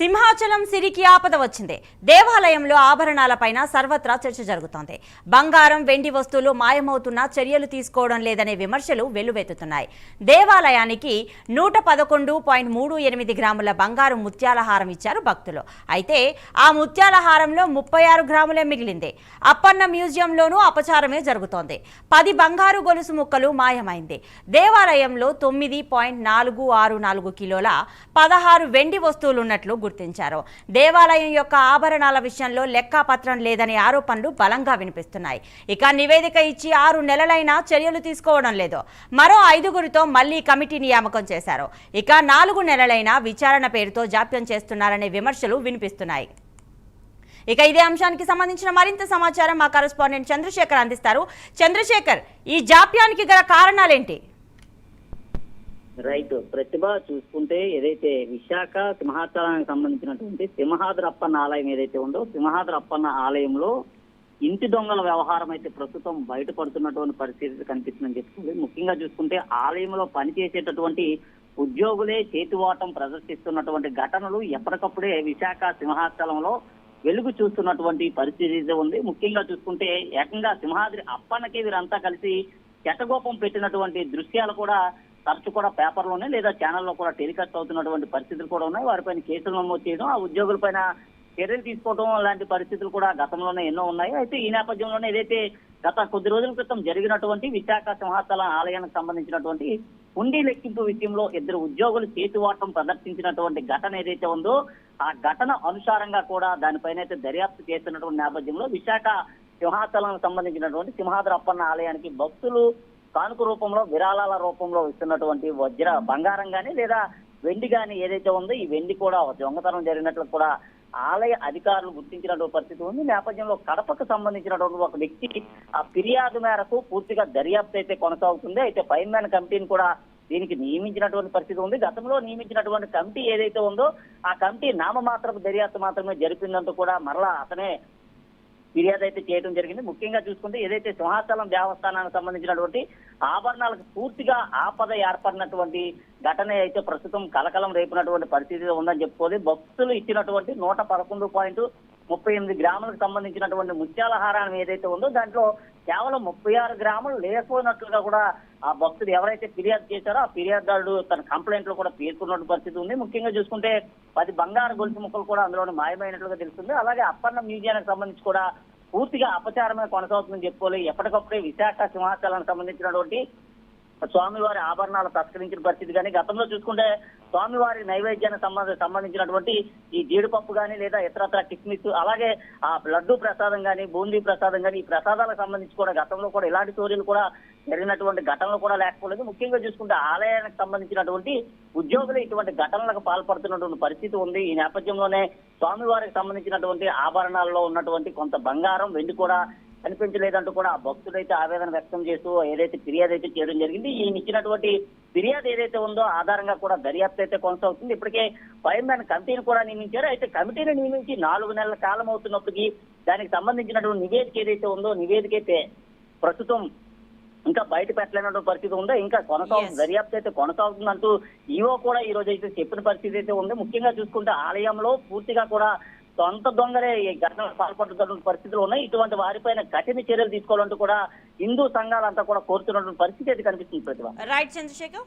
సింహాచలం సిరికి ఆపద వచ్చింది. దేవాలయంలో ఆభరణాలపైన సర్వత్రా చర్చ జరుగుతోంది. బంగారం, వెండి వస్తువులు మాయమవుతున్నా చర్యలు తీసుకోవడం లేదనే విమర్శలు వెల్లువెత్తుతున్నాయి. దేవాలయానికి 111.38 గ్రాముల బంగారు ముత్యాల హారం ఇచ్చారు భక్తులు. అయితే ఆ ముత్యాల హారంలో 36 గ్రాములే మిగిలింది. అప్పన్న మ్యూజియంలోనూ అపచారమే జరుగుతోంది. 10 బంగారు గొలుసు ముక్కలు మాయమైంది. దేవాలయంలో 9.464 కిలోల 16 వెండి వస్తువులున్నట్లు గుర్తించారు. దేవాలయం యొక్క ఆభరణాల విషయంలో లెక్కాపత్రం లేదనే ఆరోపణలు బలంగా వినిపిస్తున్నాయి. ఇక నివేదిక ఇచ్చి 6 నెలలైనా చర్యలు తీసుకోవడం లేదు. మరో 5గురితో మళ్లీ కమిటీ నియామకం చేశారు. ఇక 4 నెలలైనా విచారణ పేరుతో జాప్యం చేస్తున్నారనే విమర్శలు వినిపిస్తున్నాయి. ఇక ఇదే అంశానికి సంబంధించిన మరింత సమాచారం మా కరెస్పాండెంట్ చంద్రశేఖర్ అందిస్తారు. చంద్రశేఖర్, ఈ జాప్యానికి గల కారణాలేంటి? రైట్ ప్రతిభ చూసుకుంటే ఏదైతే విశాఖ సింహాచలానికి సంబంధించినటువంటి సింహాద్రి అప్పన్న ఆలయం ఏదైతే ఉందో సింహాద్రి అప్పన్న ఆలయంలో ఇంటి దొంగల వ్యవహారం అయితే ప్రస్తుతం బయటపడుతున్నటువంటి పరిస్థితి కనిపిస్తుందని చెప్పుకుంది. ముఖ్యంగా చూసుకుంటే ఆలయంలో పనిచేసేటటువంటి ఉద్యోగులే చేతివాటం ప్రదర్శిస్తున్నటువంటి ఘటనలు ఎప్పటికప్పుడే విశాఖ సింహాచలంలో వెలుగు చూస్తున్నటువంటి పరిస్థితి ఉంది. ముఖ్యంగా చూసుకుంటే ఏకంగా సింహాద్రి అప్పన్నకి వీరంతా కలిసి చెట్టగోపం పెట్టినటువంటి దృశ్యాలు కూడా తరచు కూడా పేపర్లోనే లేదా ఛానల్లో కూడా టెలికాస్ట్ అవుతున్నటువంటి పరిస్థితులు కూడా ఉన్నాయి. వారిపైన కేసులు నమోదు చేయడం, ఆ ఉద్యోగులపైన చర్యలు తీసుకోవడం లాంటి పరిస్థితులు కూడా గతంలోనే ఎన్నో ఉన్నాయి. అయితే ఈ నేపథ్యంలోనే ఏదైతే గత కొద్ది రోజుల క్రితం జరిగినటువంటి విశాఖ సింహాచల ఆలయానికి సంబంధించినటువంటి హుండీ లెక్కింపు విషయంలో 2 ఉద్యోగులు చేతివాటం ప్రదర్శించినటువంటి ఘటన ఏదైతే ఉందో ఆ ఘటన అనుసారంగా కూడా దానిపైన అయితే దర్యాప్తు చేస్తున్నటువంటి నేపథ్యంలో విశాఖ సింహాచలానికి సంబంధించినటువంటి సింహాద్రి అప్పన్న ఆలయానికి భక్తులు కానుక రూపంలో విరాళాల రూపంలో ఇస్తున్నటువంటి బంగారం గాని లేదా వెండి గాని ఏదైతే ఉందో ఈ వెండి కూడా దొంగతనం జరిగినట్లు కూడా ఆలయ అధికారులు గుర్తించినటువంటి పరిస్థితి ఉంది. నేపథ్యంలో కడపకు సంబంధించినటువంటి ఒక వ్యక్తి ఆ ఫిర్యాదు మేరకు పూర్తిగా దర్యాప్తు అయితే కొనసాగుతుంది. అయితే ఫైన్ మ్యాన్ కమిటీని కూడా దీనికి నియమించినటువంటి పరిస్థితి ఉంది. గతంలో నియమించినటువంటి కమిటీ ఏదైతే ఉందో ఆ కమిటీ నామమాత్రపు దర్యాప్తు మాత్రమే జరిపిందంటూ కూడా మరలా అతనే ఫిర్యాదు అయితే చేయడం జరిగింది. ముఖ్యంగా చూసుకుంటే ఏదైతే సింహాచలం దేవస్థానానికి సంబంధించినటువంటి ఆభరణాలకు పూర్తిగా ఆపద ఏర్పడినటువంటి ఘటన అయితే ప్రస్తుతం కలకలం రేపినటువంటి పరిస్థితి ఉందని చెప్పుకోవాలి. భక్తులు ఇచ్చినటువంటి 111.38 గ్రాములకు సంబంధించినటువంటి ముత్యాల హారం ఏదైతే ఉందో దాంట్లో కేవలం 36 గ్రాములు లేకపోయినట్లుగా కూడా ఆ భక్తులు ఎవరైతే ఫిర్యాదు చేశారో ఆ ఫిర్యాదుదారుడు తన కంప్లైంట్ లో కూడా పేర్కొన్న పరిస్థితి ఉంది. ముఖ్యంగా చూసుకుంటే 10 బంగారు గొలుసు ముక్కలు కూడా అందులో మాయమైనట్లుగా తెలుస్తుంది. అలాగే అప్పన్న మ్యూజియానికి సంబంధించి కూడా పూర్తిగా అపచారమే కొనసాగుతుందని చెప్పుకోవాలి. ఎప్పటికప్పుడే విశాఖ సింహాచలానికి సంబంధించినటువంటి స్వామివారి ఆభరణాలు తస్కరించిన పరిస్థితి కానీ గతంలో చూసుకుంటే స్వామివారి నైవేద్యానికి సంబంధించినటువంటి ఈ జీడిపప్పు కానీ లేదా ఇతరత్ర కిస్మిస్ అలాగే ఆ లడ్డు ప్రసాదం కానీ బూందీ ప్రసాదం కానీ ఈ ప్రసాదాలకు సంబంధించి కూడా గతంలో కూడా ఇలాంటి చోరీలు కూడా జరిగినటువంటి ఘటనలు కూడా లేకపోలేదు. ముఖ్యంగా చూసుకుంటే ఆలయానికి సంబంధించినటువంటి ఉద్యోగులు ఇటువంటి ఘటనలకు పాల్పడుతున్నటువంటి పరిస్థితి ఉంది. ఈ నేపథ్యంలోనే స్వామివారికి సంబంధించినటువంటి ఆభరణాల్లో ఉన్నటువంటి కొంత బంగారం వెండి కూడా కనిపించలేదంటూ కూడా ఆ భక్తుడైతే ఆవేదన వ్యక్తం చేస్తూ ఏదైతే ఫిర్యాదు అయితే చేయడం జరిగింది. ఈయన ఇచ్చినటువంటి ఫిర్యాదు ఏదైతే ఉందో ఆధారంగా కూడా దర్యాప్తు అయితే కొనసాగుతుంది. ఇప్పటికే ఫైర్ మ్యాన్ కమిటీని కూడా నియమించారు. అయితే కమిటీని నియమించి 4 నెలల కాలం అవుతున్నప్పటికీ దానికి సంబంధించినటువంటి నివేదిక ఏదైతే ఉందో నివేదిక అయితే ప్రస్తుతం ఇంకా బయట పెట్టలేనటువంటి పరిస్థితి ఉందో ఇంకా దర్యాప్తు అయితే కొనసాగుతుందంటూ ఈవో కూడా ఈ రోజు అయితే చెప్పిన పరిస్థితి అయితే ఉంది. ముఖ్యంగా చూసుకుంటే ఆలయంలో పూర్తిగా కూడా సొంత దొంగలే ఈ ఘటనకు పాల్పడుతున్నటువంటి పరిస్థితులు ఉన్నాయి. ఇటువంటి వారిపైన కఠిన చర్యలు తీసుకోవాలంటూ కూడా హిందూ సంఘాలంతా కూడా కోరుతున్నటువంటి పరిస్థితి అయితే కనిపిస్తుంది. ప్రతిభ. రైట్ చంద్రశేఖర్.